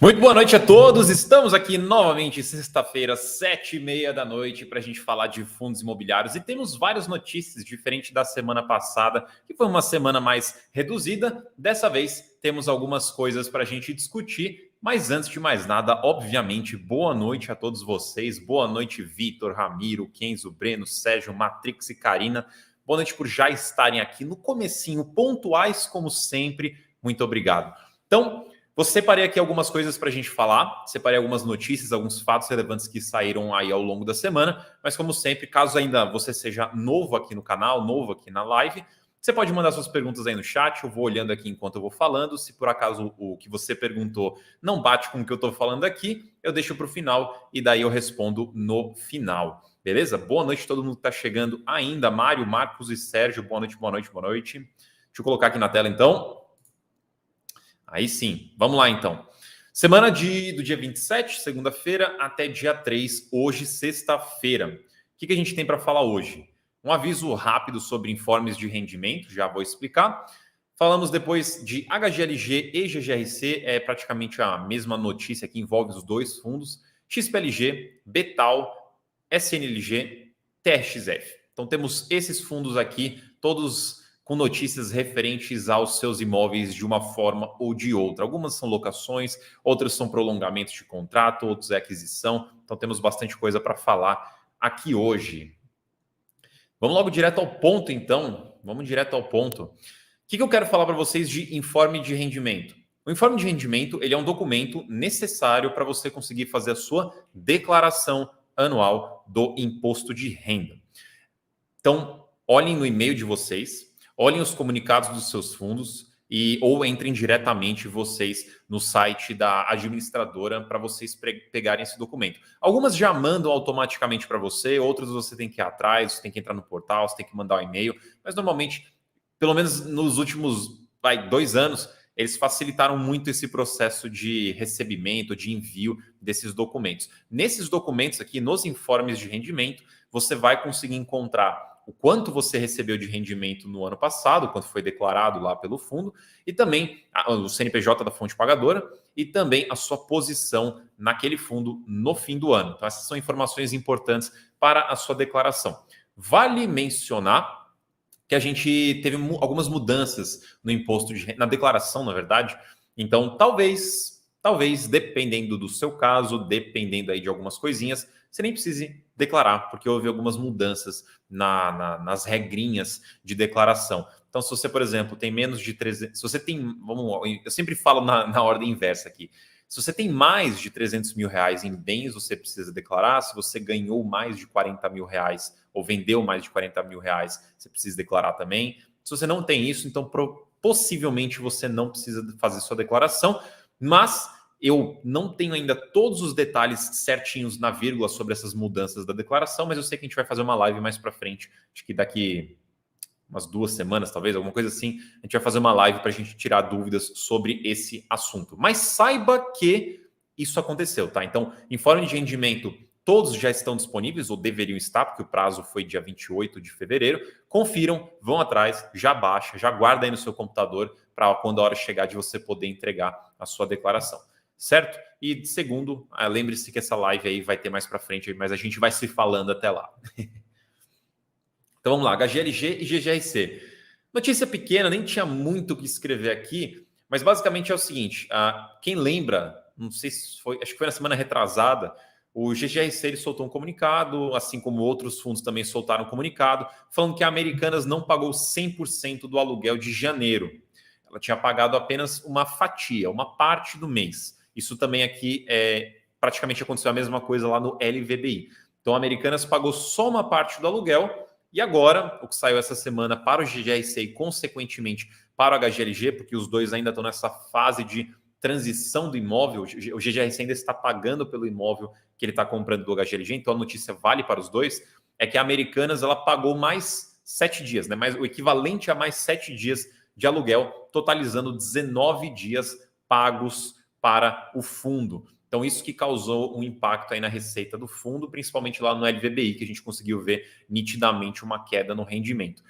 Muito boa noite a todos. Estamos aqui novamente sexta-feira, 7h30 da noite, para a gente falar de fundos imobiliários. E temos várias notícias, diferente da semana passada, que foi uma semana mais reduzida. Dessa vez, temos algumas coisas para a gente discutir. Mas antes de mais nada, obviamente, boa noite a todos vocês. Boa noite, Vitor, Ramiro, Kenzo, Breno, Sérgio, Matrix e Karina. Boa noite por já estarem aqui no comecinho, pontuais como sempre. Muito obrigado. Então, eu separei aqui algumas coisas para a gente falar, separei algumas notícias, alguns fatos relevantes que saíram aí ao longo da semana, mas como sempre, caso ainda você seja novo aqui no canal, novo aqui na live, você pode mandar suas perguntas aí no chat, eu vou olhando aqui enquanto eu vou falando, se por acaso o que você perguntou não bate com o que eu estou falando aqui, eu deixo para o final e daí eu respondo no final, beleza? Boa noite a todo mundo que está chegando ainda, Mário, Marcos e Sérgio, boa noite, boa noite, boa noite. Deixa eu colocar aqui na tela então. Aí sim, vamos lá então. Semana do dia 27, segunda-feira, até dia 3, hoje, sexta-feira. O que a gente tem para falar hoje? Um aviso rápido sobre informes de rendimento, já vou explicar. Falamos depois de HGLG e GGRC, é praticamente a mesma notícia que envolve os dois fundos, XPLG, Betal, SNLG, TRXF. Então temos esses fundos aqui, todos com notícias referentes aos seus imóveis de uma forma ou de outra. Algumas são locações, outras são prolongamentos de contrato, outros é aquisição. Então temos bastante coisa para falar aqui hoje. Vamos logo direto ao ponto, então. Vamos direto ao ponto. O que eu quero falar para vocês de informe de rendimento? O informe de rendimento ele é um documento necessário para você conseguir fazer a sua declaração anual do imposto de renda. Então, olhem no e-mail de vocês, olhem os comunicados dos seus fundos ou entrem diretamente vocês no site da administradora para vocês pegarem esse documento. Algumas já mandam automaticamente para você, outras você tem que ir atrás, você tem que entrar no portal, você tem que mandar um e-mail, mas normalmente, pelo menos nos últimos 2 anos, eles facilitaram muito esse processo de recebimento, de envio desses documentos. Nesses documentos aqui, nos informes de rendimento, você vai conseguir encontrar o quanto você recebeu de rendimento no ano passado, quanto foi declarado lá pelo fundo, e também o CNPJ da fonte pagadora, e também a sua posição naquele fundo no fim do ano. Então, essas são informações importantes para a sua declaração. Vale mencionar que a gente teve algumas mudanças no imposto na declaração, na verdade. Então, talvez, dependendo do seu caso, dependendo aí de algumas coisinhas, você nem precise declarar, porque houve algumas mudanças nas regrinhas de declaração. Então, se você, por exemplo, tem menos de 300... Se você tem... eu sempre falo na ordem inversa aqui. Se você tem mais de 300 mil reais em bens, você precisa declarar. Se você ganhou mais de 40 mil reais ou vendeu mais de 40 mil reais, você precisa declarar também. Se você não tem isso, então possivelmente você não precisa fazer sua declaração, mas eu não tenho ainda todos os detalhes certinhos na vírgula sobre essas mudanças da declaração, mas eu sei que a gente vai fazer uma live mais para frente, acho que daqui umas 2 semanas, talvez, alguma coisa assim, a gente vai fazer uma live para a gente tirar dúvidas sobre esse assunto. Mas saiba que isso aconteceu, tá? Então, informe de rendimento, todos já estão disponíveis, ou deveriam estar, porque o prazo foi dia 28 de fevereiro. Confiram, vão atrás, já baixa, já guarda aí no seu computador, para quando a hora chegar de você poder entregar a sua declaração. Certo? E segundo, lembre-se que essa live aí vai ter mais para frente, mas a gente vai se falando até lá. Então vamos lá, HGLG e GGRC. Notícia pequena, nem tinha muito o que escrever aqui, mas basicamente é o seguinte, quem lembra, não sei se foi, acho que foi na semana retrasada, o GGRC ele soltou um comunicado, assim como outros fundos também soltaram um comunicado, falando que a Americanas não pagou 100% do aluguel de janeiro. Ela tinha pagado apenas uma fatia, uma parte do mês. Isso também aqui praticamente aconteceu a mesma coisa lá no LVBI. Então, a Americanas pagou só uma parte do aluguel e agora, o que saiu essa semana para o GGRC e, consequentemente, para o HGLG, porque os dois ainda estão nessa fase de transição do imóvel, o GGRC ainda está pagando pelo imóvel que ele está comprando do HGLG, então a notícia vale para os dois, é que a Americanas ela pagou mais 7 dias, né? Mais, o equivalente a mais 7 dias de aluguel, totalizando 19 dias pagos para o fundo. Então, isso que causou um impacto aí na receita do fundo, principalmente lá no LVBI, que a gente conseguiu ver nitidamente uma queda no rendimento.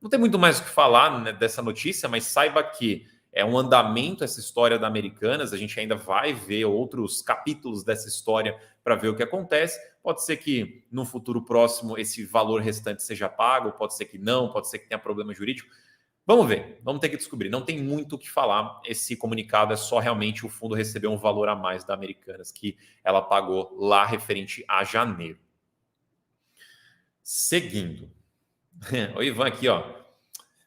Não tem muito mais o que falar, né, dessa notícia, mas saiba que é um andamento essa história da Americanas, a gente ainda vai ver outros capítulos dessa história para ver o que acontece. Pode ser que no futuro próximo esse valor restante seja pago, pode ser que não, pode ser que tenha problema jurídico. Vamos ver, vamos ter que descobrir. Não tem muito o que falar. Esse comunicado é só realmente o fundo receber um valor a mais da Americanas que ela pagou lá referente a janeiro. Seguindo. O Ivan aqui, ó.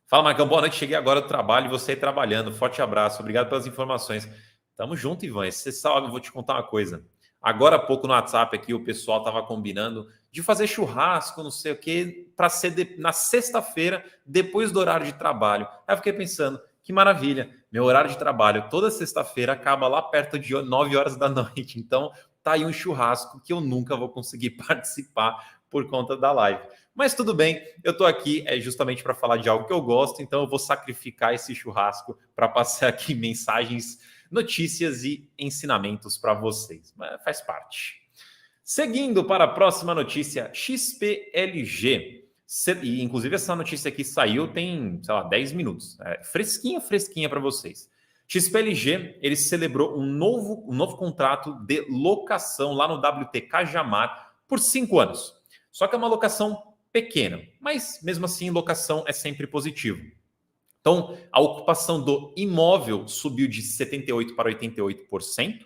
Fala, Marcão, boa noite. Cheguei agora do trabalho e você aí trabalhando. Forte abraço. Obrigado pelas informações. Tamo junto, Ivan. Você sabe, eu vou te contar uma coisa. Agora há pouco no WhatsApp aqui o pessoal estava combinando de fazer churrasco, não sei o quê, para ser na sexta-feira, depois do horário de trabalho. Aí eu fiquei pensando, que maravilha, meu horário de trabalho toda sexta-feira acaba lá perto de 9 horas da noite. Então tá aí um churrasco que eu nunca vou conseguir participar por conta da live. Mas tudo bem, eu estou aqui justamente para falar de algo que eu gosto, então eu vou sacrificar esse churrasco para passar aqui mensagens, notícias e ensinamentos para vocês. Mas faz parte. Seguindo para a próxima notícia, XPLG. E, inclusive, essa notícia aqui saiu tem, sei lá, 10 minutos. Fresquinha para vocês. XPLG, ele celebrou um novo contrato de locação lá no WT Cajamar por 5 anos. Só que é uma locação pequena, mas mesmo assim, locação é sempre positivo. Então, a ocupação do imóvel subiu de 78% para 88%.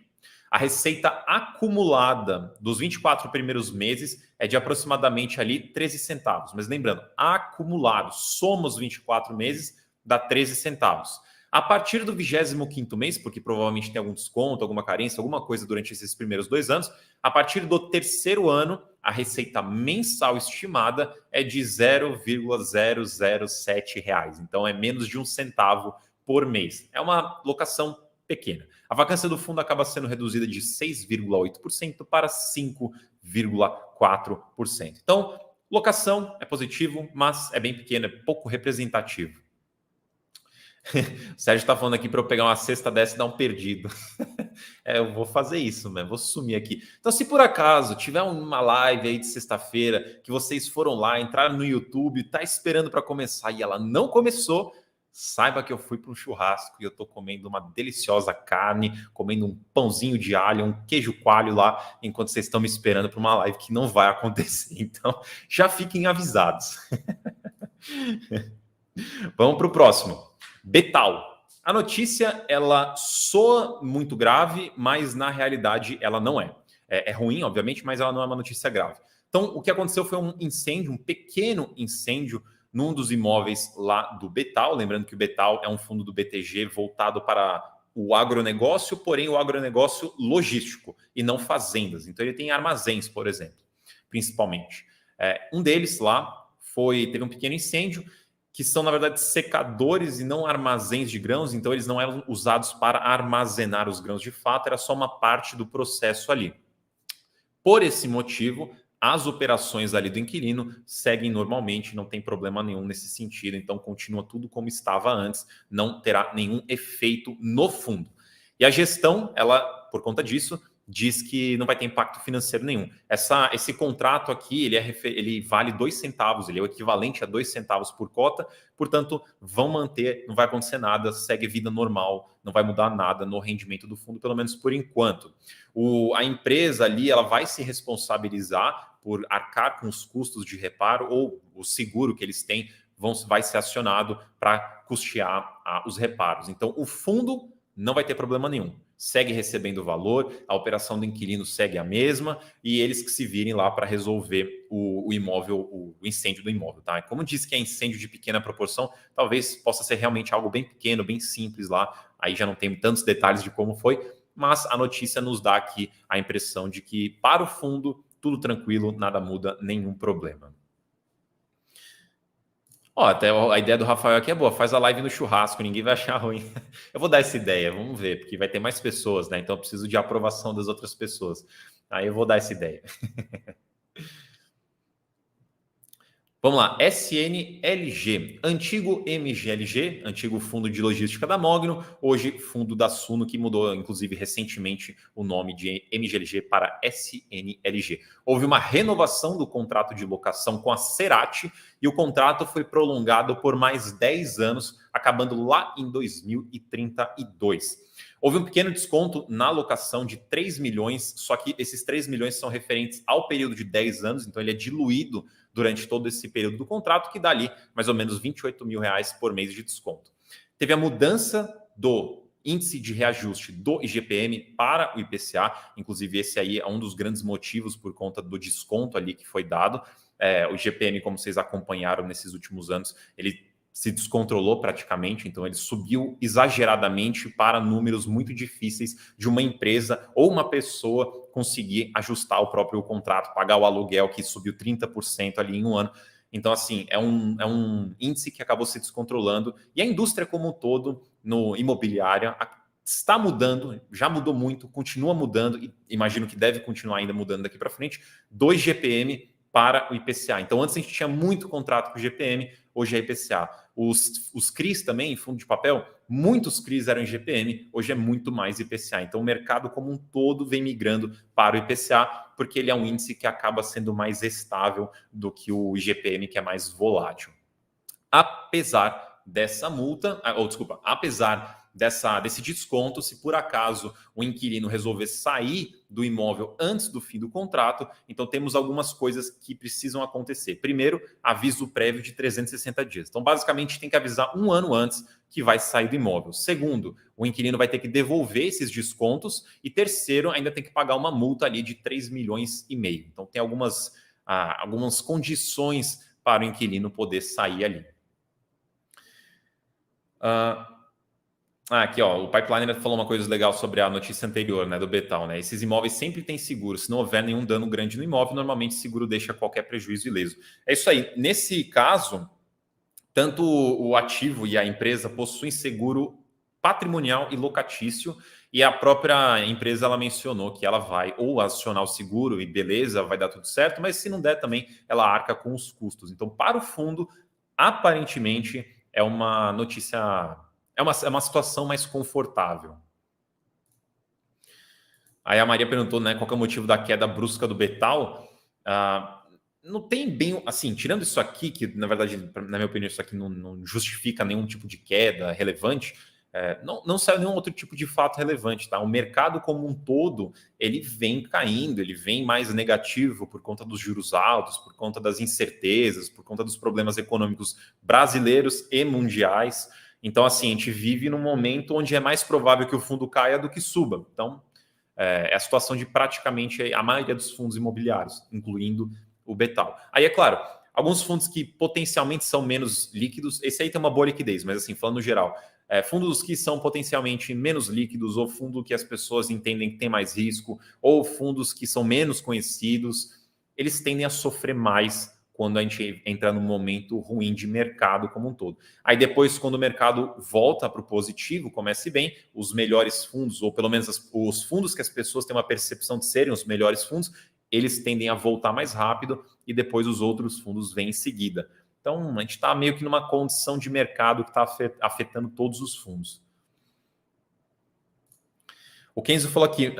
A receita acumulada dos 24 primeiros meses é de aproximadamente ali 13 centavos. Mas lembrando, acumulado, somos 24 meses, dá 13 centavos. A partir do 25º mês, porque provavelmente tem algum desconto, alguma carência, alguma coisa durante esses primeiros 2 anos, a partir do 3º ano, a receita mensal estimada é de R$ 0,007. Então, é menos de 1 centavo por mês. É uma locação pequena. A vacância do fundo acaba sendo reduzida de 6,8% para 5,4%. Então, locação é positivo, mas é bem pequeno, é pouco representativo. O Sérgio está falando aqui para eu pegar uma cesta dessa e dar um perdido. Eu vou fazer isso, né? Vou sumir aqui. Então, se por acaso tiver uma live aí de sexta-feira, que vocês foram lá, entraram no YouTube, tá esperando para começar e ela não começou, saiba que eu fui para um churrasco e eu tô comendo uma deliciosa carne, comendo um pãozinho de alho, um queijo coalho lá, enquanto vocês estão me esperando para uma live que não vai acontecer. Então, já fiquem avisados. Vamos para o próximo. Betal. A notícia, ela soa muito grave, mas na realidade ela não é. É ruim, obviamente, mas ela não é uma notícia grave. Então, o que aconteceu foi um incêndio, um pequeno incêndio num dos imóveis lá do Betal. Lembrando que o Betal é um fundo do BTG voltado para o agronegócio, porém o agronegócio logístico e não fazendas. Então, ele tem armazéns, por exemplo, principalmente. Um deles lá teve um pequeno incêndio, que são, na verdade, secadores e não armazéns de grãos, então eles não eram usados para armazenar os grãos de fato, era só uma parte do processo ali. Por esse motivo, as operações ali do inquilino seguem normalmente, não tem problema nenhum nesse sentido, então continua tudo como estava antes, não terá nenhum efeito no fundo. E a gestão, ela, por conta disso, diz que não vai ter impacto financeiro nenhum. Esse contrato aqui, ele vale 2 centavos, ele é o equivalente a 2 centavos por cota, portanto, vão manter, não vai acontecer nada, segue vida normal, não vai mudar nada no rendimento do fundo, pelo menos por enquanto. A empresa ali, ela vai se responsabilizar por arcar com os custos de reparo, ou o seguro que eles têm vai ser acionado para custear os reparos. Então, o fundo não vai ter problema nenhum. Segue recebendo o valor, a operação do inquilino segue a mesma e eles que se virem lá para resolver o imóvel, o incêndio do imóvel, tá? Como disse que é incêndio de pequena proporção, talvez possa ser realmente algo bem pequeno, bem simples lá, aí já não tem tantos detalhes de como foi, mas a notícia nos dá aqui a impressão de que para o fundo, tudo tranquilo, nada muda, nenhum problema. Até a ideia do Rafael aqui é boa, faz a live no churrasco, ninguém vai achar ruim. Eu vou dar essa ideia, vamos ver, porque vai ter mais pessoas, né? Então eu preciso de aprovação das outras pessoas. Aí eu vou dar essa ideia. Vamos lá, SNLG, antigo MGLG, antigo fundo de logística da Mogno, hoje fundo da Suno, que mudou, inclusive, recentemente o nome de MGLG para SNLG. Houve uma renovação do contrato de locação com a Cerati e o contrato foi prolongado por mais 10 anos, acabando lá em 2032. Houve um pequeno desconto na alocação de 3 milhões, só que esses 3 milhões são referentes ao período de 10 anos, então ele é diluído durante todo esse período do contrato, que dá ali mais ou menos R$ 28 mil por mês de desconto. Teve a mudança do índice de reajuste do IGPM para o IPCA, inclusive esse aí é um dos grandes motivos por conta do desconto ali que foi dado. O IGPM, como vocês acompanharam nesses últimos anos, ele se descontrolou praticamente, então ele subiu exageradamente para números muito difíceis de uma empresa ou uma pessoa conseguir ajustar o próprio contrato, pagar o aluguel que subiu 30% ali em um ano. Então, assim, é um índice que acabou se descontrolando e a indústria como um todo, no imobiliária, está mudando, já mudou muito, continua mudando e imagino que deve continuar ainda mudando daqui para frente, do IGPM para o IPCA. Então, antes a gente tinha muito contrato com o IGPM, hoje é IPCA. Os CRIs também, fundo de papel, muitos CRIs eram IGPM, hoje é muito mais IPCA. Então, o mercado como um todo vem migrando para o IPCA, porque ele é um índice que acaba sendo mais estável do que o IGPM, que é mais volátil. Apesar dessa multa, apesar desse desconto, se por acaso o inquilino resolver sair do imóvel antes do fim do contrato, então temos algumas coisas que precisam acontecer. Primeiro, aviso prévio de 360 dias. Então, basicamente, tem que avisar um ano antes que vai sair do imóvel. Segundo, o inquilino vai ter que devolver esses descontos. E terceiro, ainda tem que pagar uma multa ali de 3,5 milhões. Então, tem algumas condições para o inquilino poder sair ali. Aqui, ó, o Pipeliner falou uma coisa legal sobre a notícia anterior, né, do Betal, né? Esses imóveis sempre têm seguro. Se não houver nenhum dano grande no imóvel, normalmente o seguro deixa qualquer prejuízo ileso. É isso aí. Nesse caso, tanto o ativo e a empresa possuem seguro patrimonial e locatício, e a própria empresa ela mencionou que ela vai ou acionar o seguro e beleza, vai dar tudo certo, mas se não der também, ela arca com os custos. Então, para o fundo, aparentemente, é uma notícia... É uma situação mais confortável. Aí a Maria perguntou, né, qual que é o motivo da queda brusca do Betal. Não tem bem, assim, tirando isso aqui, que na verdade, na minha opinião, isso aqui não justifica nenhum tipo de queda relevante, não saiu nenhum outro tipo de fato relevante, tá? O mercado como um todo, ele vem caindo, ele vem mais negativo por conta dos juros altos, por conta das incertezas, por conta dos problemas econômicos brasileiros e mundiais. Então, assim, a gente vive num momento onde é mais provável que o fundo caia do que suba. Então, é a situação de praticamente a maioria dos fundos imobiliários, incluindo o Betal. Aí, é claro, alguns fundos que potencialmente são menos líquidos, esse aí tem uma boa liquidez, mas assim, falando no geral, fundos que são potencialmente menos líquidos, ou fundo que as pessoas entendem que tem mais risco, ou fundos que são menos conhecidos, eles tendem a sofrer mais quando a gente entra num momento ruim de mercado como um todo. Aí depois, quando o mercado volta para o positivo, comece bem, os melhores fundos, ou pelo menos os fundos que as pessoas têm uma percepção de serem os melhores fundos, eles tendem a voltar mais rápido e depois os outros fundos vêm em seguida. Então, a gente está meio que numa condição de mercado que está afetando todos os fundos. O Kenzo falou aqui,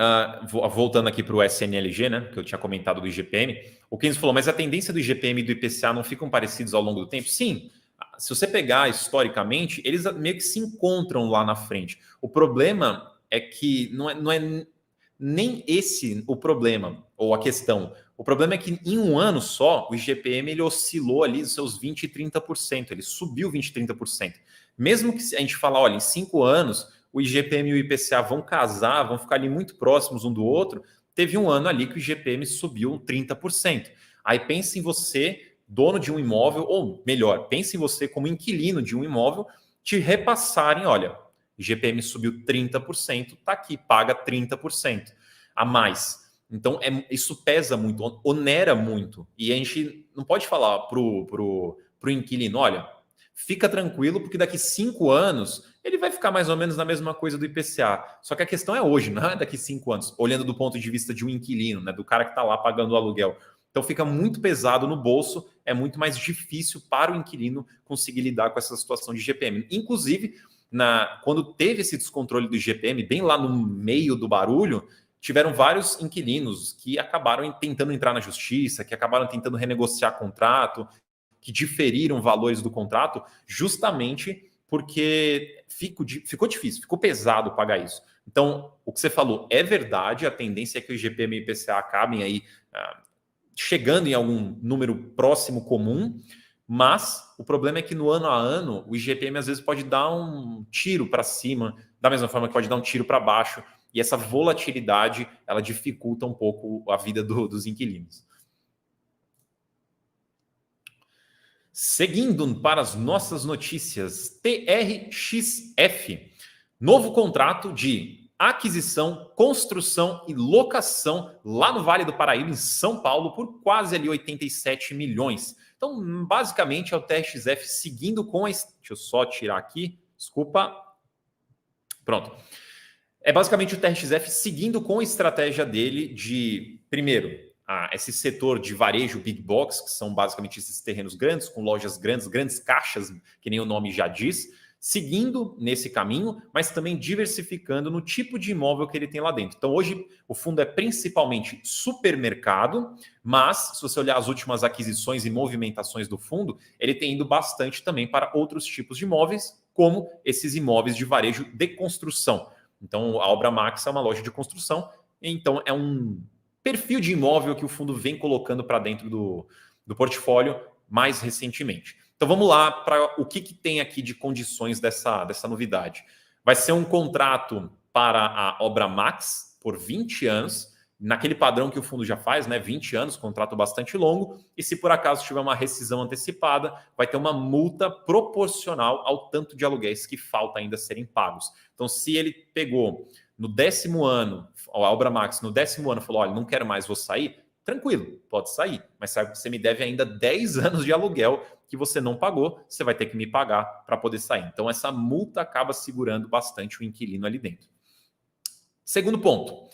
voltando aqui para o SNLG, né, que eu tinha comentado do IGPM, o Kenzo falou, mas a tendência do IGPM e do IPCA não ficam parecidos ao longo do tempo? Sim, se você pegar historicamente, eles meio que se encontram lá na frente. O problema é que não é nem esse o problema, ou a questão. O problema é que em um ano só, o IGPM ele oscilou ali dos seus 20% e 30%, ele subiu 20% e 30%. Mesmo que a gente falar, olha, em 5 anos o IGPM e o IPCA vão casar, vão ficar ali muito próximos um do outro, teve um ano ali que o IGPM subiu 30%. Aí pense em você, dono de um imóvel, ou melhor, pense em você como inquilino de um imóvel, te repassarem, olha, IGPM subiu 30%, tá aqui, paga 30% a mais. Então, isso pesa muito, onera muito. E a gente não pode falar pro inquilino, olha, fica tranquilo, porque daqui 5 anos ele vai ficar mais ou menos na mesma coisa do IPCA. Só que a questão é hoje, não é daqui 5 anos, olhando do ponto de vista de um inquilino, né, do cara que está lá pagando o aluguel. Então fica muito pesado no bolso, é muito mais difícil para o inquilino conseguir lidar com essa situação de IGPM. Inclusive, quando teve esse descontrole do IGPM, bem lá no meio do barulho, tiveram vários inquilinos que acabaram tentando entrar na justiça, que acabaram tentando renegociar contrato, que diferiram valores do contrato, justamente porque ficou difícil, ficou pesado pagar isso. Então, o que você falou é verdade, a tendência é que o IGPM e o IPCA acabem aí chegando em algum número próximo comum, mas o problema é que no ano a ano o IGPM às vezes pode dar um tiro para cima, da mesma forma que pode dar um tiro para baixo, e essa volatilidade ela dificulta um pouco a vida dos inquilinos. Seguindo para as nossas notícias, TRXF, novo contrato de aquisição, construção e locação lá no Vale do Paraíba, em São Paulo, por quase ali 87 milhões. Então, basicamente, é o TRXF seguindo com a... Deixa eu só tirar aqui, desculpa. Pronto. É basicamente o TRXF seguindo com a estratégia dele de, primeiro, esse setor de varejo big box, que são basicamente esses terrenos grandes, com lojas grandes, grandes caixas, que nem o nome já diz, seguindo nesse caminho, mas também diversificando no tipo de imóvel que ele tem lá dentro. Então, hoje, o fundo é principalmente supermercado, mas, se você olhar as últimas aquisições e movimentações do fundo, ele tem ido bastante também para outros tipos de imóveis, como esses imóveis de varejo de construção. Então, a Obra Max é uma loja de construção, então é um perfil de imóvel que o fundo vem colocando para dentro do portfólio mais recentemente. Então vamos lá para o que tem aqui de condições dessa novidade. Vai ser um contrato para a Obra Max por 20 anos, naquele padrão que o fundo já faz, né? 20 anos, contrato bastante longo, e se por acaso tiver uma rescisão antecipada, vai ter uma multa proporcional ao tanto de aluguéis que falta ainda serem pagos. Então, se ele pegou no 10º ano, a Obra Max no 10º ano falou, olha, não quero mais, vou sair, tranquilo, pode sair, mas sabe que você me deve ainda 10 anos de aluguel que você não pagou, você vai ter que me pagar para poder sair. Então, essa multa acaba segurando bastante o inquilino ali dentro. Segundo ponto,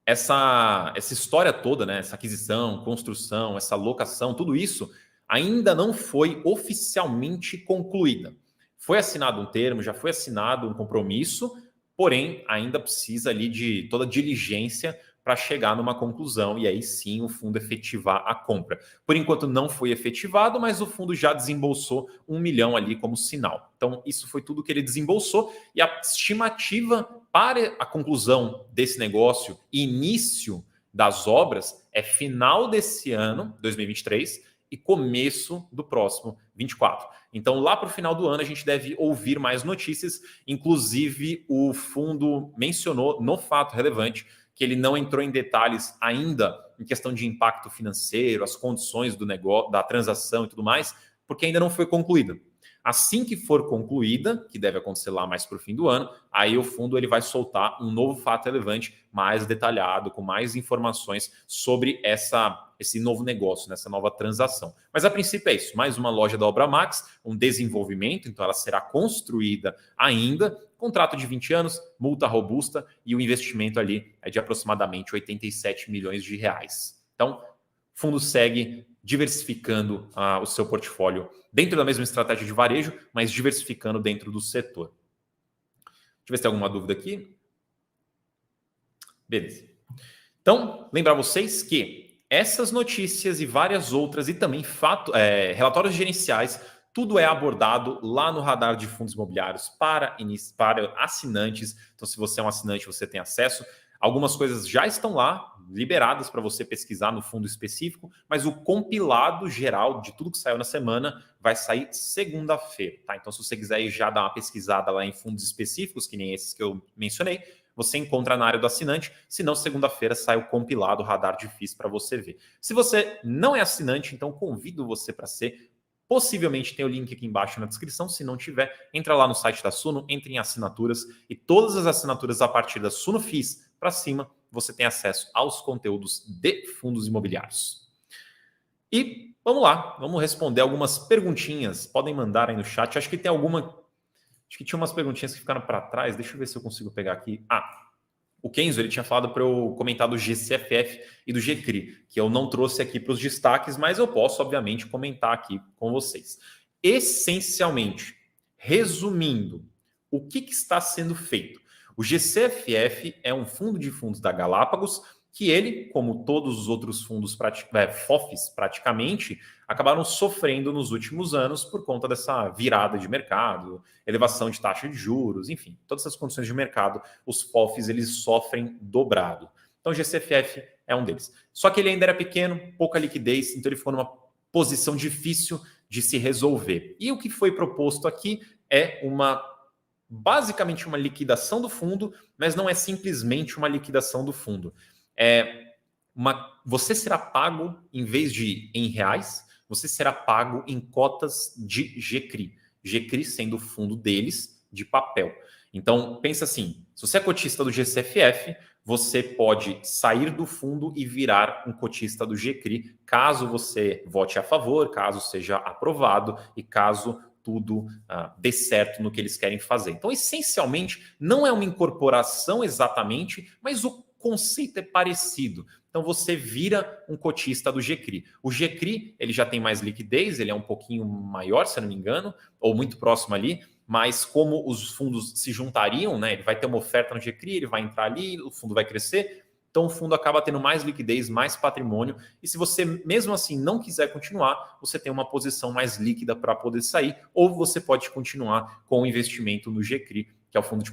essa história toda, né, essa aquisição, construção, essa locação, tudo isso ainda não foi oficialmente concluída. Foi assinado um termo, já foi assinado um compromisso, porém ainda precisa ali de toda diligência para chegar numa conclusão e aí sim o fundo efetivar a compra. Por enquanto não foi efetivado, mas o fundo já desembolsou 1 milhão ali como sinal. Então isso foi tudo que ele desembolsou e a estimativa para a conclusão desse negócio, início das obras, é final desse ano, 2023, e começo do próximo 24. Então, lá para o final do ano, a gente deve ouvir mais notícias. Inclusive, o fundo mencionou no fato relevante que ele não entrou em detalhes ainda em questão de impacto financeiro, as condições do negócio, da transação e tudo mais, porque ainda não foi concluída. Assim que for concluída, que deve acontecer lá mais para o fim do ano, aí o fundo ele vai soltar um novo fato relevante mais detalhado, com mais informações sobre esse novo negócio, nessa nova transação. Mas a princípio é isso, mais uma loja da Obra Max, um desenvolvimento, então ela será construída ainda, contrato de 20 anos, multa robusta e o investimento ali é de aproximadamente 87 milhões de reais. Então, o fundo segue diversificando o seu portfólio dentro da mesma estratégia de varejo, mas diversificando dentro do setor. Deixa eu ver se tem alguma dúvida aqui. Beleza. Então, lembrar vocês que essas notícias e várias outras, e também relatórios gerenciais, tudo é abordado lá no Radar de Fundos Imobiliários para assinantes. Então, se você é um assinante, você tem acesso. Algumas coisas já estão lá, liberadas para você pesquisar no fundo específico, mas o compilado geral de tudo que saiu na semana vai sair segunda-feira, tá? Então, se você quiser ir já dar uma pesquisada lá em fundos específicos, que nem esses que eu mencionei, você encontra na área do assinante, senão segunda-feira sai o compilado Radar de FIIs para você ver. Se você não é assinante, então convido você para ser. Possivelmente tem o link aqui embaixo na descrição. Se não tiver, entra lá no site da Suno, entre em assinaturas e todas as assinaturas a partir da Suno FIIs para cima, você tem acesso aos conteúdos de fundos imobiliários. E vamos lá, vamos responder algumas perguntinhas. Podem mandar aí no chat. Acho que tem alguma... Acho que tinha umas perguntinhas que ficaram para trás. Deixa eu ver se eu consigo pegar aqui. O Kenzo, ele tinha falado para eu comentar do GCFF e do GCRI, que eu não trouxe aqui para os destaques, mas eu posso, obviamente, comentar aqui com vocês. Essencialmente, resumindo, o que está sendo feito? O GCFF é um fundo de fundos da Galápagos, que ele, como todos os outros fundos FOFs praticamente, acabaram sofrendo nos últimos anos por conta dessa virada de mercado, elevação de taxa de juros, enfim, todas essas condições de mercado, os FOFs eles sofrem dobrado. Então o GCFF é um deles. Só que ele ainda era pequeno, pouca liquidez, então ele ficou numa posição difícil de se resolver. E o que foi proposto aqui é basicamente uma liquidação do fundo, mas não é simplesmente uma liquidação do fundo. Você será pago, em vez de em reais, você será pago em cotas de GCRI. GCRI sendo o fundo deles de papel. Então, pensa assim, se você é cotista do GCFF, você pode sair do fundo e virar um cotista do GCRI, caso você vote a favor, caso seja aprovado e caso tudo dê certo no que eles querem fazer. Então, essencialmente, não é uma incorporação exatamente, mas o conceito é parecido. Então, você vira um cotista do GCRI. O GCRI, ele já tem mais liquidez, ele é um pouquinho maior, se eu não me engano, ou muito próximo ali, mas como os fundos se juntariam, né, ele vai ter uma oferta no GCRI, ele vai entrar ali, o fundo vai crescer, então o fundo acaba tendo mais liquidez, mais patrimônio, e se você mesmo assim não quiser continuar, você tem uma posição mais líquida para poder sair, ou você pode continuar com o investimento no GCRI, que é o fundo de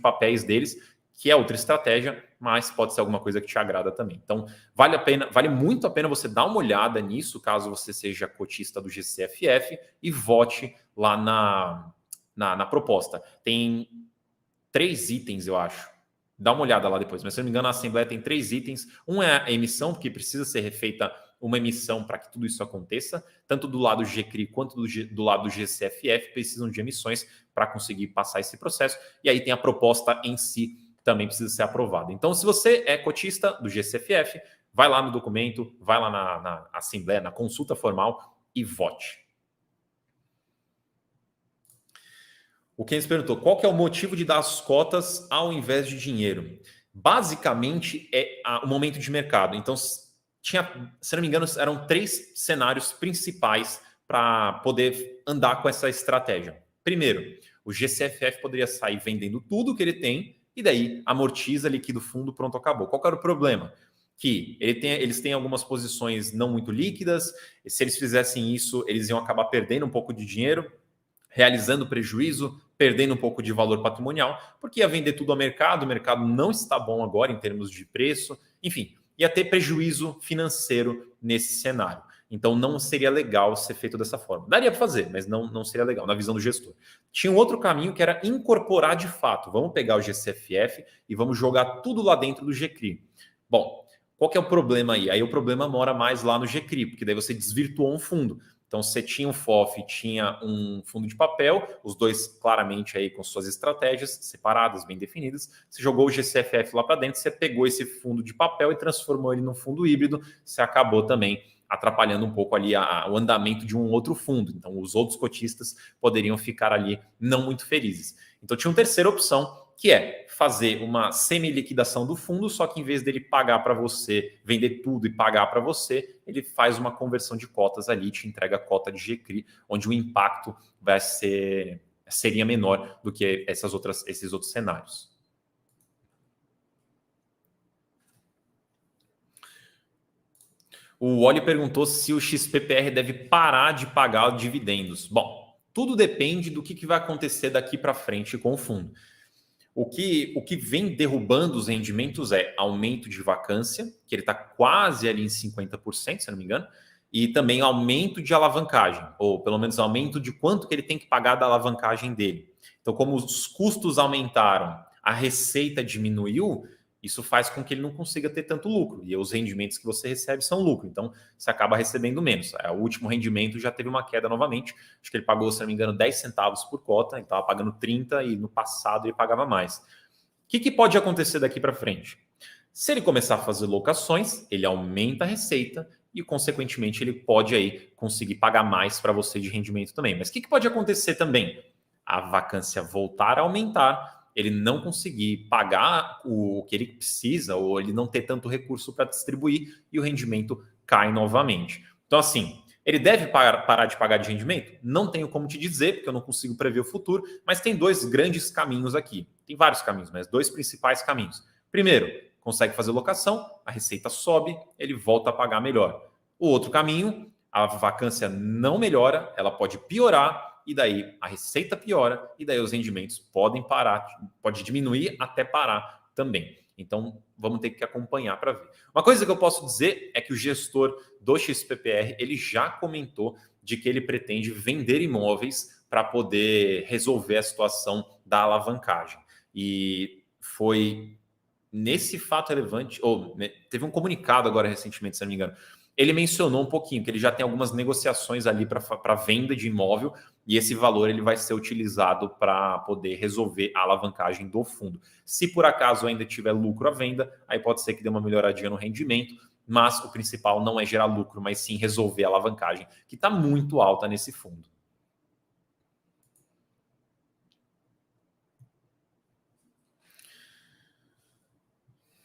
papéis deles, que é outra estratégia, mas pode ser alguma coisa que te agrada também. Então, vale muito a pena você dar uma olhada nisso, caso você seja cotista do GCFF, e vote lá na proposta. Tem 3 itens, eu acho. Dá uma olhada lá depois, mas se eu não me engano, a Assembleia tem 3 itens. Um é a emissão, porque precisa ser refeita uma emissão para que tudo isso aconteça, tanto do lado GCRI quanto do lado do GCFF precisam de emissões para conseguir passar esse processo. E aí tem a proposta em si, que também precisa ser aprovada. Então, se você é cotista do GCFF, vai lá no documento, vai lá na Assembleia, na consulta formal e vote. O Keynes perguntou, qual que é o motivo de dar as cotas ao invés de dinheiro? Basicamente, é o momento de mercado. Então, se não me engano, eram 3 cenários principais para poder andar com essa estratégia. Primeiro, o GCFF poderia sair vendendo tudo que ele tem e daí amortiza, liquida o fundo, pronto, acabou. Qual que era o problema? Que eles têm algumas posições não muito líquidas, se eles fizessem isso, eles iam acabar perdendo um pouco de dinheiro, realizando prejuízo, perdendo um pouco de valor patrimonial, porque ia vender tudo ao mercado, o mercado não está bom agora em termos de preço, enfim, ia ter prejuízo financeiro nesse cenário. Então não seria legal ser feito dessa forma. Daria para fazer, mas não seria legal na visão do gestor. Tinha um outro caminho que era incorporar de fato. Vamos pegar o GCFF e vamos jogar tudo lá dentro do GCRI. Bom, qual que é o problema aí? Aí o problema mora mais lá no GCRI, porque daí você desvirtuou um fundo. Então, você tinha um FOF, tinha um fundo de papel, os dois claramente aí com suas estratégias separadas, bem definidas. Você jogou o GCFF lá para dentro, você pegou esse fundo de papel e transformou ele num fundo híbrido, você acabou também atrapalhando um pouco ali o andamento de um outro fundo. Então, os outros cotistas poderiam ficar ali não muito felizes. Então, tinha uma terceira opção, que é fazer uma semi-liquidação do fundo, só que em vez dele pagar para você, vender tudo e pagar para você, ele faz uma conversão de cotas ali, te entrega a cota de GCRI, onde o impacto seria menor do que esses outros cenários. O Wally perguntou se o XPPR deve parar de pagar dividendos. Bom, tudo depende do que vai acontecer daqui para frente com o fundo. O que vem derrubando os rendimentos é aumento de vacância, que ele está quase ali em 50%, se eu não me engano, e também aumento de alavancagem, ou pelo menos aumento de quanto que ele tem que pagar da alavancagem dele. Então, como os custos aumentaram, a receita diminuiu, isso faz com que ele não consiga ter tanto lucro. E os rendimentos que você recebe são lucro. Então, você acaba recebendo menos. O último rendimento já teve uma queda novamente. Acho que ele pagou, se não me engano, 10 centavos por cota. Ele estava pagando 30 e no passado ele pagava mais. O que pode acontecer daqui para frente? Se ele começar a fazer locações, ele aumenta a receita e, consequentemente, ele pode aí conseguir pagar mais para você de rendimento também. Mas o que pode acontecer também? A vacância voltar a aumentar, ele não conseguir pagar o que ele precisa, ou ele não ter tanto recurso para distribuir, e o rendimento cai novamente. Então, assim, ele deve parar de pagar de rendimento? Não tenho como te dizer, porque eu não consigo prever o futuro, mas tem 2 grandes caminhos aqui. Tem vários caminhos, mas 2 principais caminhos. Primeiro, consegue fazer locação, a receita sobe, ele volta a pagar melhor. O outro caminho, a vacância não melhora, ela pode piorar, e daí a receita piora, e daí os rendimentos podem parar, pode diminuir até parar também. Então, vamos ter que acompanhar para ver. Uma coisa que eu posso dizer é que o gestor do XPPR, ele já comentou de que ele pretende vender imóveis para poder resolver a situação da alavancagem. E foi nesse fato relevante, ou teve um comunicado agora recentemente, se não me engano, ele mencionou um pouquinho que ele já tem algumas negociações ali para venda de imóvel e esse valor ele vai ser utilizado para poder resolver a alavancagem do fundo. Se por acaso ainda tiver lucro à venda, aí pode ser que dê uma melhoradinha no rendimento, mas o principal não é gerar lucro, mas sim resolver a alavancagem, que está muito alta nesse fundo.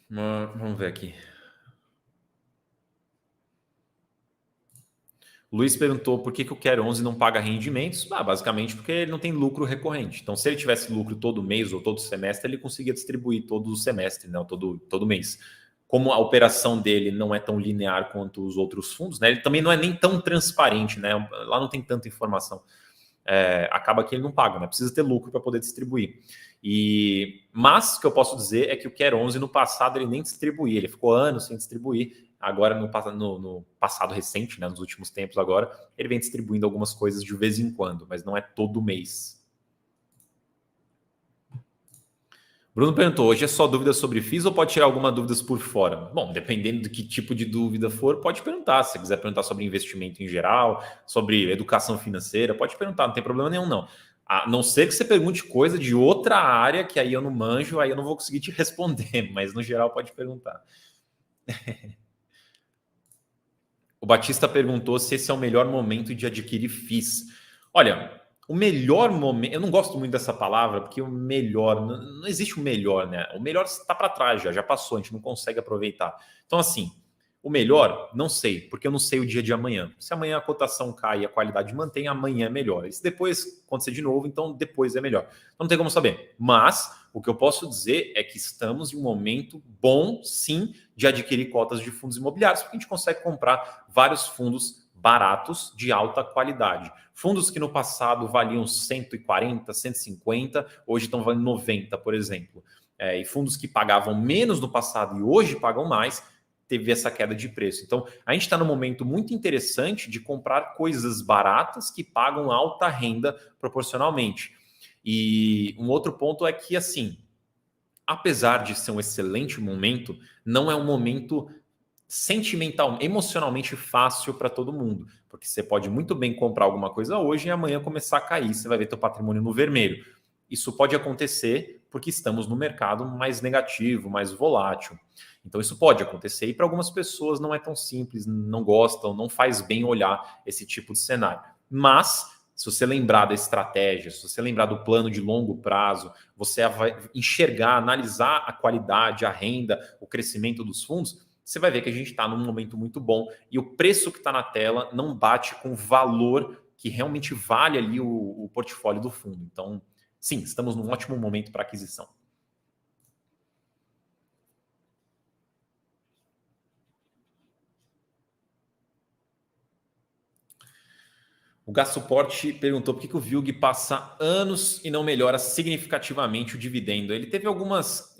Vamos ver aqui. Luiz perguntou por que o Quer 11 não paga rendimentos. Basicamente porque ele não tem lucro recorrente. Então, se ele tivesse lucro todo mês ou todo semestre, ele conseguia distribuir todo o semestre, né? todo mês. Como a operação dele não é tão linear quanto os outros fundos, né? Ele também não é nem tão transparente, né? Lá não tem tanta informação. Acaba que ele não paga, né? Precisa ter lucro para poder distribuir. Mas o que eu posso dizer é que o Quer 11 no passado ele nem distribuía, ele ficou anos sem distribuir. Agora, no passado recente, né, nos últimos tempos agora, ele vem distribuindo algumas coisas de vez em quando, mas não é todo mês. Bruno perguntou, hoje é só dúvida sobre FIIs ou pode tirar alguma dúvidas por fora? Bom, dependendo do que tipo de dúvida for, pode perguntar. Se você quiser perguntar sobre investimento em geral, sobre educação financeira, pode perguntar, não tem problema nenhum não. A não ser que você pergunte coisa de outra área, que aí eu não manjo, aí eu não vou conseguir te responder, mas no geral pode perguntar. O Batista perguntou se esse é o melhor momento de adquirir FIIs. Olha, o melhor momento... Eu não gosto muito dessa palavra, porque o melhor... Não existe o melhor, né? O melhor está para trás, já passou, a gente não consegue aproveitar. Então, assim, o melhor, não sei, porque eu não sei o dia de amanhã. Se amanhã a cotação cai e a qualidade mantém, amanhã é melhor. E se depois acontecer de novo, então depois é melhor. Então, não tem como saber. Mas o que eu posso dizer é que estamos em um momento bom, sim, de adquirir cotas de fundos imobiliários, porque a gente consegue comprar vários fundos baratos de alta qualidade. Fundos que no passado valiam 140, 150, hoje estão valendo 90, por exemplo. E fundos que pagavam menos no passado e hoje pagam mais, teve essa queda de preço. Então, a gente está num momento muito interessante de comprar coisas baratas que pagam alta renda proporcionalmente. E um outro ponto é que, assim, apesar de ser um excelente momento, não é um momento sentimental, emocionalmente fácil para todo mundo, porque você pode muito bem comprar alguma coisa hoje e amanhã começar a cair, você vai ver teu patrimônio no vermelho. Isso pode acontecer porque estamos no mercado mais negativo, mais volátil. Então isso pode acontecer e para algumas pessoas não é tão simples, não gostam, não faz bem olhar esse tipo de cenário. Mas se você lembrar da estratégia, se você lembrar do plano de longo prazo, você vai enxergar, analisar a qualidade, a renda, o crescimento dos fundos, você vai ver que a gente está num momento muito bom e o preço que está na tela não bate com o valor que realmente vale ali o portfólio do fundo. Então, sim, estamos num ótimo momento para aquisição. O Gassuporte perguntou por que o VILG passa anos e não melhora significativamente o dividendo. Ele teve algumas...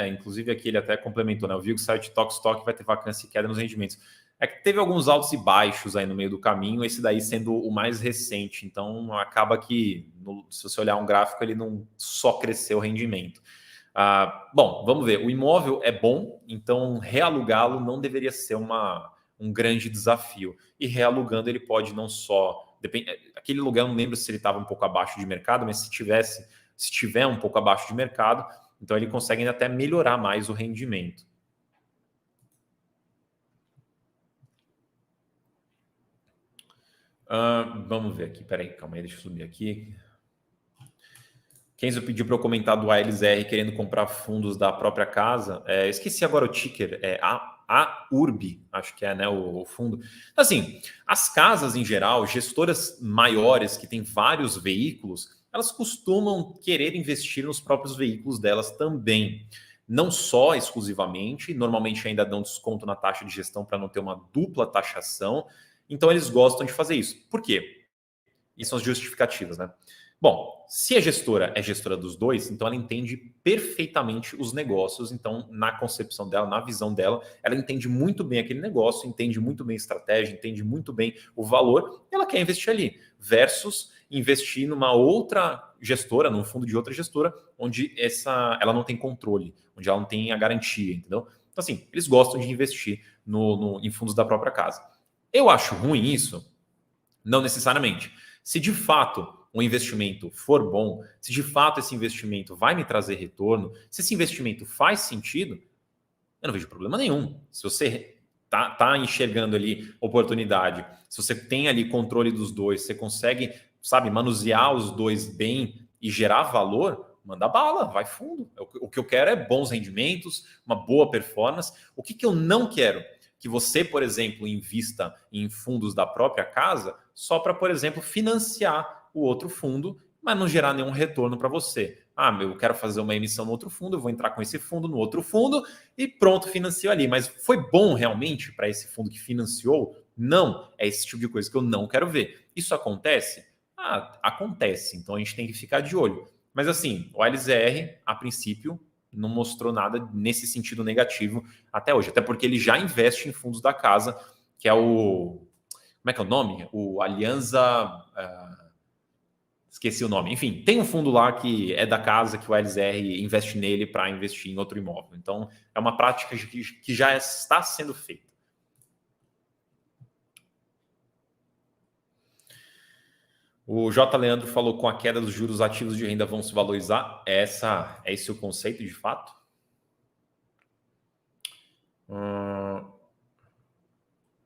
inclusive aqui ele até complementou, né? O VILG saiu de Stock vai ter vacância e queda nos rendimentos. É que teve alguns altos e baixos aí no meio do caminho, esse daí sendo o mais recente. Então, acaba que, se você olhar um gráfico, ele não só cresceu o rendimento. Bom, vamos ver. O imóvel é bom, então realugá-lo não deveria ser um grande desafio. E realugando ele pode não só... aquele lugar, eu não lembro se ele estava um pouco abaixo de mercado, mas se tiver um pouco abaixo de mercado, então ele consegue ainda até melhorar mais o rendimento. Vamos ver aqui, peraí, calma aí, deixa eu subir aqui. Kenzo pediu para eu comentar do ALZR querendo comprar fundos da própria casa. Esqueci agora o ticker, a URB, acho que é, né, o fundo. Assim, as casas em geral, gestoras maiores que têm vários veículos, elas costumam querer investir nos próprios veículos delas também. Não só exclusivamente, normalmente ainda dão desconto na taxa de gestão para não ter uma dupla taxação. Então eles gostam de fazer isso. Por quê? E são as justificativas, né? Bom, se a gestora é gestora dos dois, então ela entende perfeitamente os negócios. Então, na concepção dela, na visão dela, ela entende muito bem aquele negócio, entende muito bem a estratégia, entende muito bem o valor, e ela quer investir ali, versus investir numa outra gestora, num fundo de outra gestora, onde ela não tem controle, onde ela não tem a garantia, entendeu? Então, assim, eles gostam de investir em fundos da própria casa. Eu acho ruim isso? Não necessariamente. Se de fato o investimento for bom, se de fato esse investimento vai me trazer retorno, se esse investimento faz sentido, eu não vejo problema nenhum. Se você tá enxergando ali oportunidade, se você tem ali controle dos dois, você consegue, sabe, manusear os dois bem e gerar valor, manda bala, vai fundo. O que eu quero é bons rendimentos, uma boa performance. O que eu não quero? Que você, por exemplo, invista em fundos da própria casa só para, por exemplo, financiar o outro fundo, mas não gerar nenhum retorno para você. Ah, eu quero fazer uma emissão no outro fundo, eu vou entrar com esse fundo no outro fundo e pronto, financio ali. Mas foi bom realmente para esse fundo que financiou? Não, é esse tipo de coisa que eu não quero ver. Isso acontece? Ah, acontece. Então a gente tem que ficar de olho. Mas assim, o LZR, a princípio, não mostrou nada nesse sentido negativo até hoje. Até porque ele já investe em fundos da casa, que é o... Como é que é o nome? O Alianza... esqueci o nome. Enfim, tem um fundo lá que é da casa, que o LZR investe nele para investir em outro imóvel. Então, é uma prática que já está sendo feita. O J. Leandro falou que com a queda dos juros ativos de renda vão se valorizar. É esse o conceito de fato?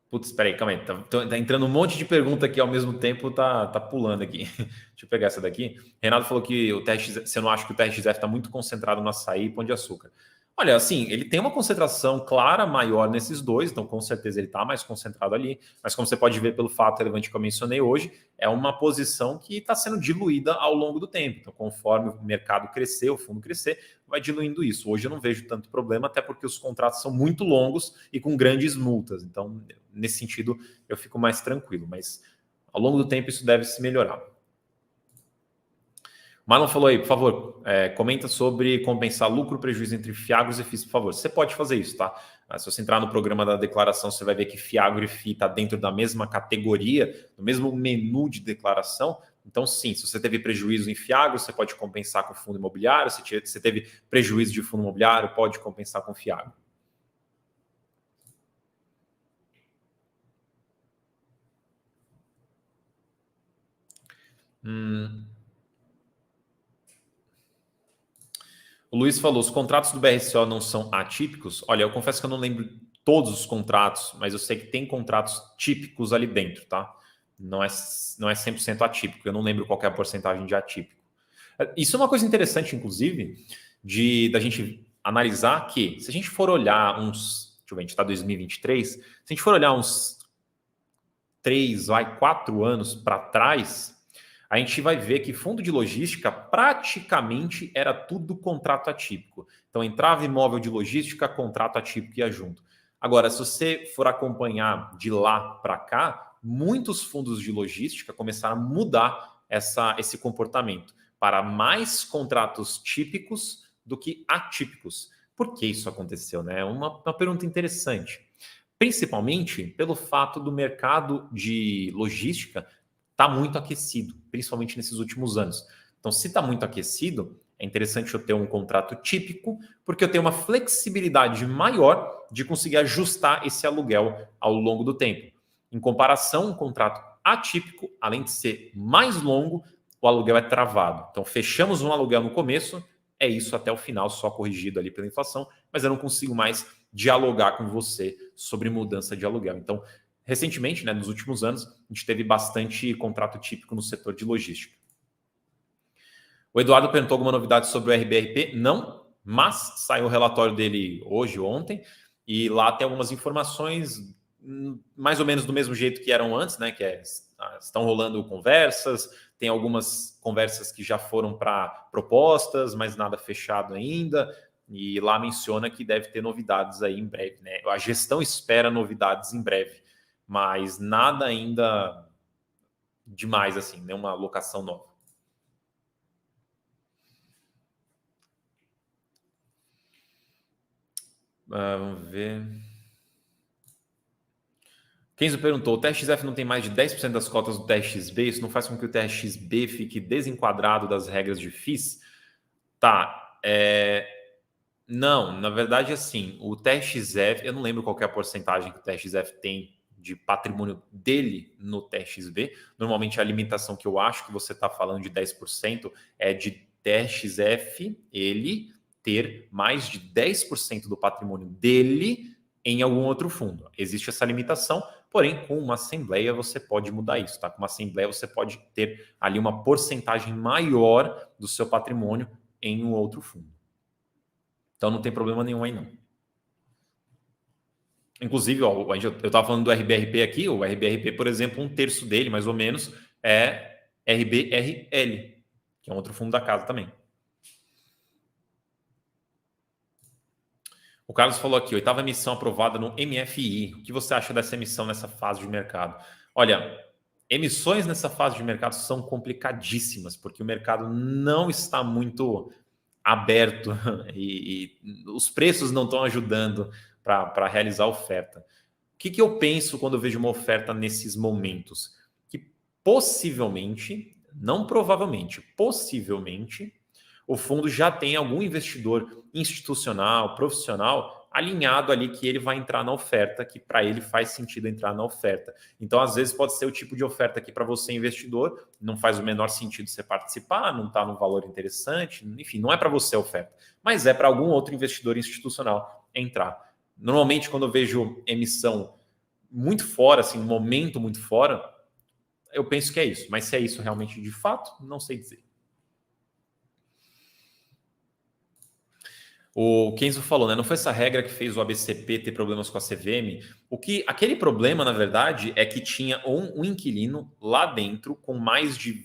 Putz, espera aí, calma aí. Tá entrando um monte de pergunta aqui ao mesmo tempo, tá pulando aqui. Deixa eu pegar essa daqui. Renato falou que o TRX, você não acha que o TRXF está muito concentrado no açaí e pão de açúcar? Olha, assim, ele tem uma concentração clara maior nesses dois, então com certeza ele está mais concentrado ali. Mas como você pode ver pelo fato relevante que eu mencionei hoje, é uma posição que está sendo diluída ao longo do tempo. Então, conforme o mercado crescer, o fundo crescer, vai diluindo isso. Hoje eu não vejo tanto problema, até porque os contratos são muito longos e com grandes multas. Então, nesse sentido, eu fico mais tranquilo. Mas ao longo do tempo isso deve se melhorar. Marlon falou aí, por favor, comenta sobre compensar lucro, prejuízo entre Fiagros e FIIs, por favor. Você pode fazer isso, tá? Se você entrar no programa da declaração, você vai ver que Fiagro e FII está dentro da mesma categoria, do mesmo menu de declaração. Então, sim, se você teve prejuízo em Fiagro, você pode compensar com fundo imobiliário. Se você teve prejuízo de fundo imobiliário, pode compensar com Fiagro. O Luiz falou, os contratos do BRCO não são atípicos? Olha, eu confesso que eu não lembro todos os contratos, mas eu sei que tem contratos típicos ali dentro, tá? Não é 100% atípico, eu não lembro qual é a porcentagem de atípico. Isso é uma coisa interessante, inclusive, da gente analisar que, se a gente for olhar uns... Deixa eu ver, a gente está em 2023. Se a gente for olhar uns 4 anos para trás, a gente vai ver que fundo de logística praticamente era tudo contrato atípico. Então, entrava imóvel de logística, contrato atípico ia junto. Agora, se você for acompanhar de lá para cá, muitos fundos de logística começaram a mudar esse comportamento para mais contratos típicos do que atípicos. Por que isso aconteceu? Né? Uma pergunta interessante. Principalmente pelo fato do mercado de logística estar muito aquecido, principalmente nesses últimos anos. Então, se está muito aquecido, é interessante eu ter um contrato típico, porque eu tenho uma flexibilidade maior de conseguir ajustar esse aluguel ao longo do tempo. Em comparação, um contrato atípico, além de ser mais longo, o aluguel é travado. Então, fechamos um aluguel no começo, é isso até o final, só corrigido ali pela inflação, mas eu não consigo mais dialogar com você sobre mudança de aluguel. Então, recentemente, né, nos últimos anos, a gente teve bastante contrato típico no setor de logística. O Eduardo perguntou alguma novidade sobre o RBRP? Não, mas saiu o relatório dele hoje, ontem, e lá tem algumas informações mais ou menos do mesmo jeito que eram antes, né? Estão rolando conversas, tem algumas conversas que já foram para propostas, mas nada fechado ainda. E lá menciona que deve ter novidades aí em breve, né? A gestão espera novidades em breve. mas nada ainda demais assim, nenhuma alocação nova. Vamos ver. Kenzo perguntou, o TRXF não tem mais de 10% das cotas do TRXB? Isso não faz com que o TRXB fique desenquadrado das regras de FIIs? Tá, não, na verdade, assim, o TRXF, eu não lembro qual que é a porcentagem que o TRXF tem de patrimônio dele no TRXB. Normalmente a limitação que eu acho que você está falando de 10% é de TRXF, ele ter mais de 10% do patrimônio dele em algum outro fundo. Existe essa limitação, porém, com uma assembleia você pode mudar isso, tá? Com uma assembleia você pode ter ali uma porcentagem maior do seu patrimônio em um outro fundo. Então não tem problema nenhum aí, não. Inclusive, ó, eu estava falando do RBRP aqui, o RBRP, por exemplo, 1/3 dele, mais ou menos, é RBRL, que é um outro fundo da casa também. O Carlos falou aqui, 8ª emissão aprovada no MFI. O que você acha dessa emissão nessa fase de mercado? Olha, emissões nessa fase de mercado são complicadíssimas, porque o mercado não está muito aberto e os preços não estão ajudando para realizar a oferta. O que eu penso quando eu vejo uma oferta nesses momentos? Que possivelmente, não provavelmente, possivelmente, o fundo já tem algum investidor institucional, profissional, alinhado ali que ele vai entrar na oferta, que para ele faz sentido entrar na oferta. Então, às vezes, pode ser o tipo de oferta que para você, investidor, não faz o menor sentido você participar, não está no valor interessante, enfim, não é para você a oferta, mas é para algum outro investidor institucional entrar. Normalmente, quando eu vejo emissão muito fora, assim, um momento muito fora, eu penso que é isso. Mas se é isso realmente de fato, não sei dizer. O Kenzo falou, né? Não foi essa regra que fez o ABCP ter problemas com a CVM? Aquele problema, na verdade, é que tinha um inquilino lá dentro com mais de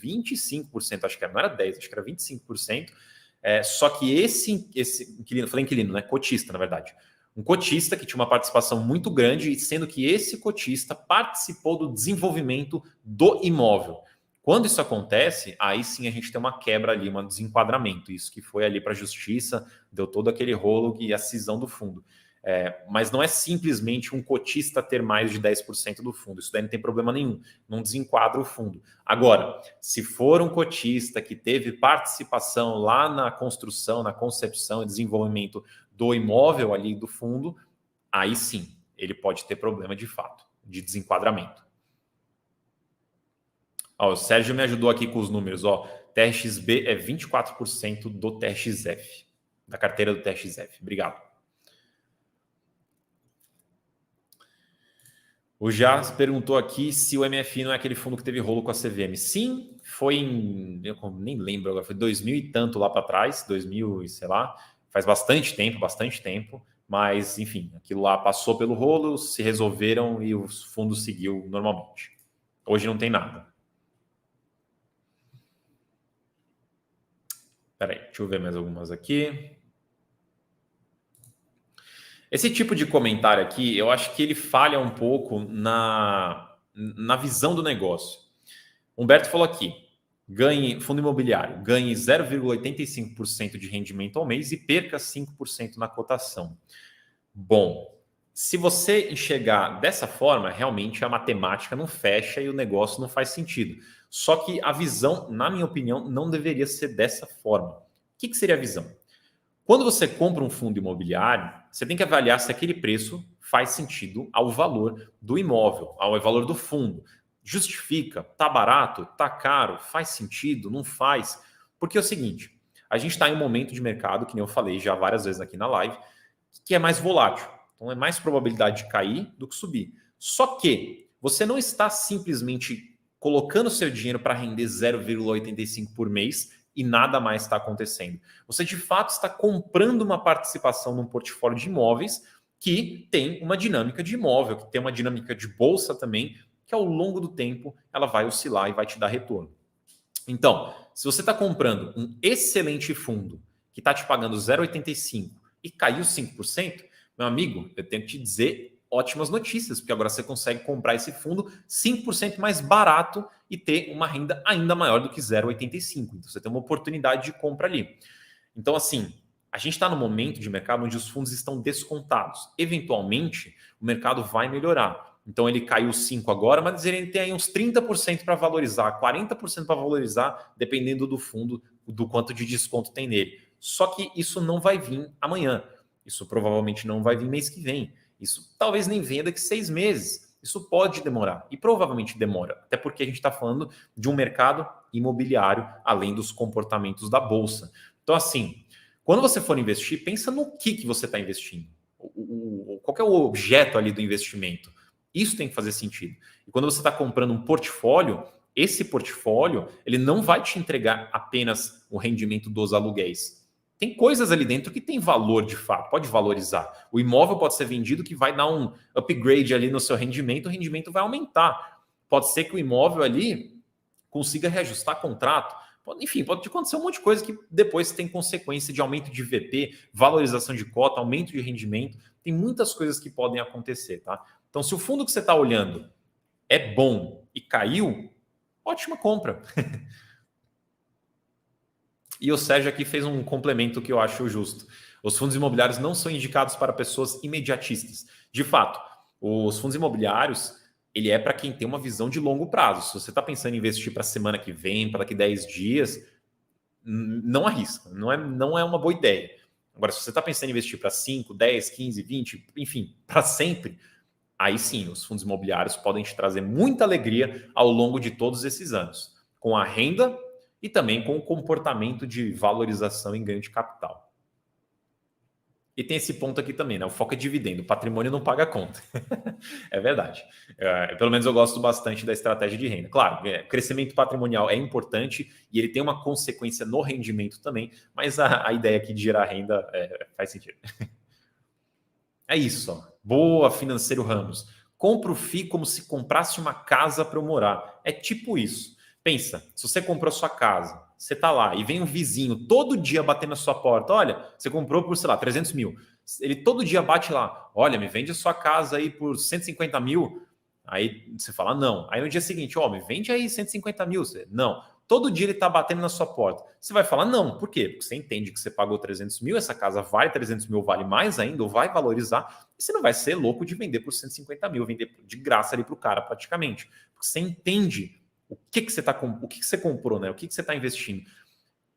25%, acho que não era 10%, acho que era 25%. Só que esse inquilino, falei inquilino, né? Cotista, na verdade. Um cotista que tinha uma participação muito grande, sendo que esse cotista participou do desenvolvimento do imóvel. Quando isso acontece, aí sim a gente tem uma quebra ali, um desenquadramento. Isso que foi ali para a justiça, deu todo aquele rolo e a cisão do fundo. Mas não é simplesmente um cotista ter mais de 10% do fundo. Isso daí não tem problema nenhum. Não desenquadra o fundo. Agora, se for um cotista que teve participação lá na construção, na concepção e desenvolvimento do imóvel ali do fundo, aí sim, ele pode ter problema de fato, de desenquadramento. O Sérgio me ajudou aqui com os números. TRXB é 24% do TRXF, da carteira do TRXF. Obrigado. O Jas perguntou aqui se o MFI não é aquele fundo que teve rolo com a CVM. Sim, foi em... eu nem lembro agora, foi 2000 e tanto lá para trás, 2000 e sei lá. Faz bastante tempo. Mas, enfim, aquilo lá passou pelo rolo, se resolveram e o fundo seguiu normalmente. Hoje não tem nada. Peraí, deixa eu ver mais algumas aqui. Esse tipo de comentário aqui, eu acho que ele falha um pouco na visão do negócio. Humberto falou aqui, fundo imobiliário, ganhe 0,85% de rendimento ao mês e perca 5% na cotação. Bom, se você enxergar dessa forma, realmente a matemática não fecha e o negócio não faz sentido. Só que a visão, na minha opinião, não deveria ser dessa forma. O que seria a visão? Quando você compra um fundo imobiliário, você tem que avaliar se aquele preço faz sentido ao valor do imóvel, ao valor do fundo. Justifica? Tá barato? Tá caro? Faz sentido? Não faz? Porque é o seguinte, a gente está em um momento de mercado, que nem eu falei já várias vezes aqui na live, que é mais volátil. Então é mais probabilidade de cair do que subir. Só que você não está simplesmente colocando seu dinheiro para render 0,85 por mês e nada mais está acontecendo. Você, de fato, está comprando uma participação num portfólio de imóveis que tem uma dinâmica de imóvel, que tem uma dinâmica de bolsa também, que ao longo do tempo ela vai oscilar e vai te dar retorno. Então, se você está comprando um excelente fundo que está te pagando 0,85 e caiu 5%, meu amigo, eu tenho que te dizer ótimas notícias, porque agora você consegue comprar esse fundo 5% mais barato e ter uma renda ainda maior do que 0,85. Então você tem uma oportunidade de compra ali. Então, assim, a gente está no momento de mercado onde os fundos estão descontados. Eventualmente, o mercado vai melhorar. Então, ele caiu 5 agora, mas ele tem aí uns 30% para valorizar, 40% para valorizar, dependendo do fundo, do quanto de desconto tem nele. Só que isso não vai vir amanhã. Isso provavelmente não vai vir mês que vem. Isso talvez nem venha daqui 6 meses. Isso pode demorar, e provavelmente demora, até porque a gente está falando de um mercado imobiliário, além dos comportamentos da Bolsa. Então, assim, quando você for investir, pensa no que você está investindo. Qual que é o objeto ali do investimento? Isso tem que fazer sentido. E quando você está comprando um portfólio, esse portfólio ele não vai te entregar apenas o rendimento dos aluguéis. Tem coisas ali dentro que tem valor de fato, pode valorizar. O imóvel pode ser vendido que vai dar um upgrade ali no seu rendimento, o rendimento vai aumentar. Pode ser que o imóvel ali consiga reajustar contrato. Enfim, pode acontecer um monte de coisa que depois tem consequência de aumento de VP, valorização de cota, aumento de rendimento. Tem muitas coisas que podem acontecer, tá? Então, se o fundo que você está olhando é bom e caiu, ótima compra. E o Sérgio aqui fez um complemento que eu acho justo. Os fundos imobiliários não são indicados para pessoas imediatistas. De fato, os fundos imobiliários, ele é para quem tem uma visão de longo prazo. Se você está pensando em investir para a semana que vem, para daqui 10 dias, não arrisca. Não é uma boa ideia. Agora, se você está pensando em investir para 5, 10, 15, 20, enfim, para sempre, aí sim, os fundos imobiliários podem te trazer muita alegria ao longo de todos esses anos, com a renda e também com o comportamento de valorização em ganho de capital. E tem esse ponto aqui também, né? O foco é dividendo, o patrimônio não paga a conta. É verdade. Pelo menos eu gosto bastante da estratégia de renda. Claro, crescimento patrimonial é importante e ele tem uma consequência no rendimento também, mas a ideia aqui de gerar renda faz sentido. É isso, ó. Boa, Financeiro Ramos. Compra o FII como se comprasse uma casa para eu morar. É tipo isso. Pensa, se você comprou sua casa, você está lá e vem um vizinho todo dia batendo na sua porta. Olha, você comprou por, sei lá, 300 mil. Ele todo dia bate lá. Olha, me vende a sua casa aí por 150 mil. Aí você fala, não. Aí no dia seguinte, me vende aí 150 mil. Não. Todo dia ele está batendo na sua porta. Você vai falar não. Por quê? Porque você entende que você pagou 300 mil, essa casa vale 300 mil, vale mais ainda, ou vai valorizar. E você não vai ser louco de vender por 150 mil, vender de graça ali para o cara praticamente. Porque você entende o que você comprou, né? O que você está investindo.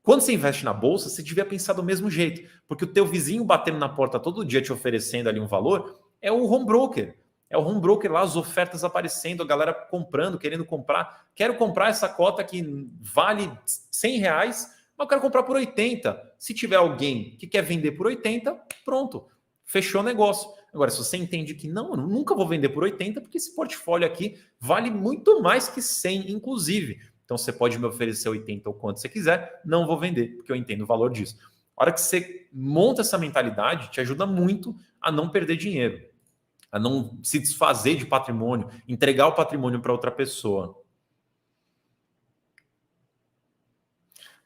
Quando você investe na bolsa, você devia pensar do mesmo jeito, porque o teu vizinho batendo na porta todo dia te oferecendo ali um valor é o home broker. É o home broker lá, as ofertas aparecendo, a galera comprando, querendo comprar. Quero comprar essa cota que vale R$100, mas eu quero comprar por 80. Se tiver alguém que quer vender por 80, pronto, fechou o negócio. Agora, se você entende que não, eu nunca vou vender por 80, porque esse portfólio aqui vale muito mais que 100, inclusive. Então, você pode me oferecer 80 ou quanto você quiser, não vou vender, porque eu entendo o valor disso. A hora que você monta essa mentalidade, te ajuda muito a não perder dinheiro, a não se desfazer de patrimônio, entregar o patrimônio para outra pessoa.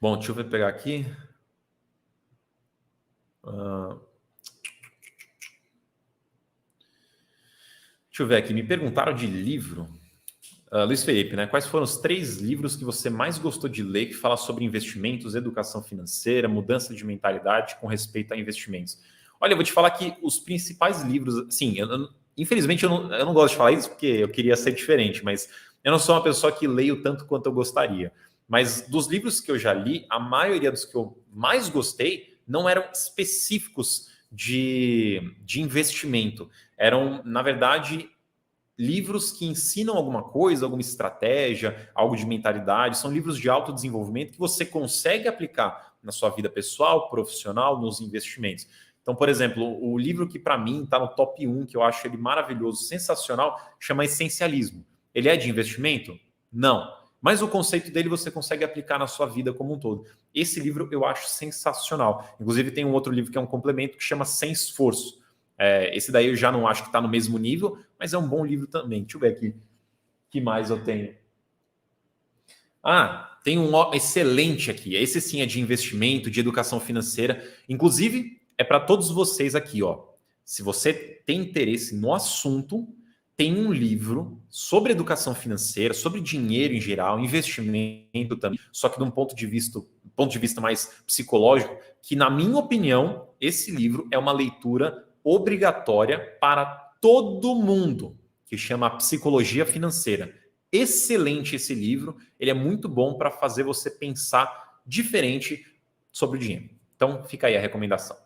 Bom, deixa eu pegar aqui. Deixa eu ver aqui, me perguntaram de livro. Luiz Felipe, né? Quais foram os 3 livros que você mais gostou de ler que fala sobre investimentos, educação financeira, mudança de mentalidade com respeito a investimentos? Olha, eu vou te falar que os principais livros, sim, infelizmente eu não gosto de falar isso porque eu queria ser diferente, mas eu não sou uma pessoa que leio tanto quanto eu gostaria. Mas dos livros que eu já li, a maioria dos que eu mais gostei não eram específicos de investimento. Eram, na verdade, livros que ensinam alguma coisa, alguma estratégia, algo de mentalidade. São livros de autodesenvolvimento que você consegue aplicar na sua vida pessoal, profissional, nos investimentos. Então, por exemplo, o livro que para mim está no top 1, que eu acho ele maravilhoso, sensacional, chama Essencialismo. Ele é de investimento? Não. Mas o conceito dele você consegue aplicar na sua vida como um todo. Esse livro eu acho sensacional. Inclusive tem um outro livro que é um complemento que chama Sem Esforço. Esse daí eu já não acho que está no mesmo nível, mas é um bom livro também. Deixa eu ver aqui. O que mais eu tenho? Tem um excelente aqui. Esse sim é de investimento, de educação financeira. Inclusive, é para todos vocês aqui, ó. Se você tem interesse no assunto, tem um livro sobre educação financeira, sobre dinheiro em geral, investimento também, só que de um ponto de vista mais psicológico, que, na minha opinião, esse livro é uma leitura obrigatória para todo mundo, que chama Psicologia Financeira. Excelente esse livro, ele é muito bom para fazer você pensar diferente sobre o dinheiro. Então, fica aí a recomendação.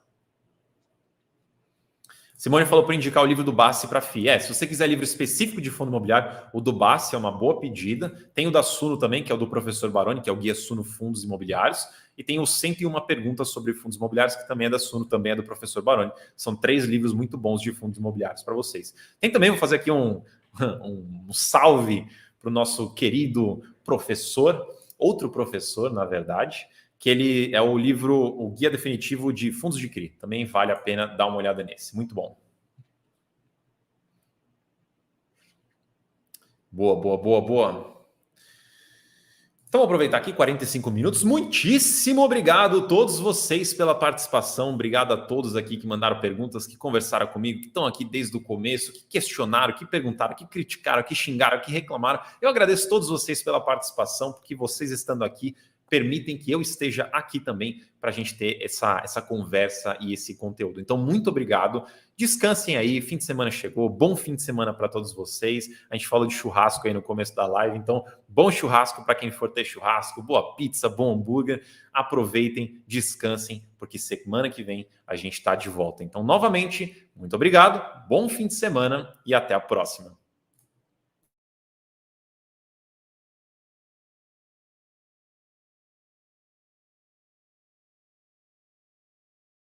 Simone falou para indicar o livro do Bassi para FI. Se você quiser livro específico de fundo imobiliário, o do Bassi é uma boa pedida. Tem o da Suno também, que é o do professor Baroni, que é o Guia Suno Fundos Imobiliários. E tem os 101 perguntas sobre fundos imobiliários, que também é da Suno, também é do professor Baroni. São 3 livros muito bons de fundos imobiliários para vocês. Tem também, vou fazer aqui um salve para o nosso querido professor, outro professor, na verdade, que ele é o livro, o Guia Definitivo de Fundos de CRI. Também vale a pena dar uma olhada nesse. Muito bom. Boa. Então, vou aproveitar aqui 45 minutos. Muitíssimo obrigado a todos vocês pela participação. Obrigado a todos aqui que mandaram perguntas, que conversaram comigo, que estão aqui desde o começo, que questionaram, que perguntaram, que criticaram, que xingaram, que reclamaram. Eu agradeço a todos vocês pela participação, porque vocês estando aqui permitem que eu esteja aqui também para a gente ter essa conversa e esse conteúdo. Então, muito obrigado. Descansem aí, fim de semana chegou, bom fim de semana para todos vocês. A gente falou de churrasco aí no começo da live, então, bom churrasco para quem for ter churrasco, boa pizza, bom hambúrguer. Aproveitem, descansem, porque semana que vem a gente está de volta. Então, novamente, muito obrigado, bom fim de semana e até a próxima.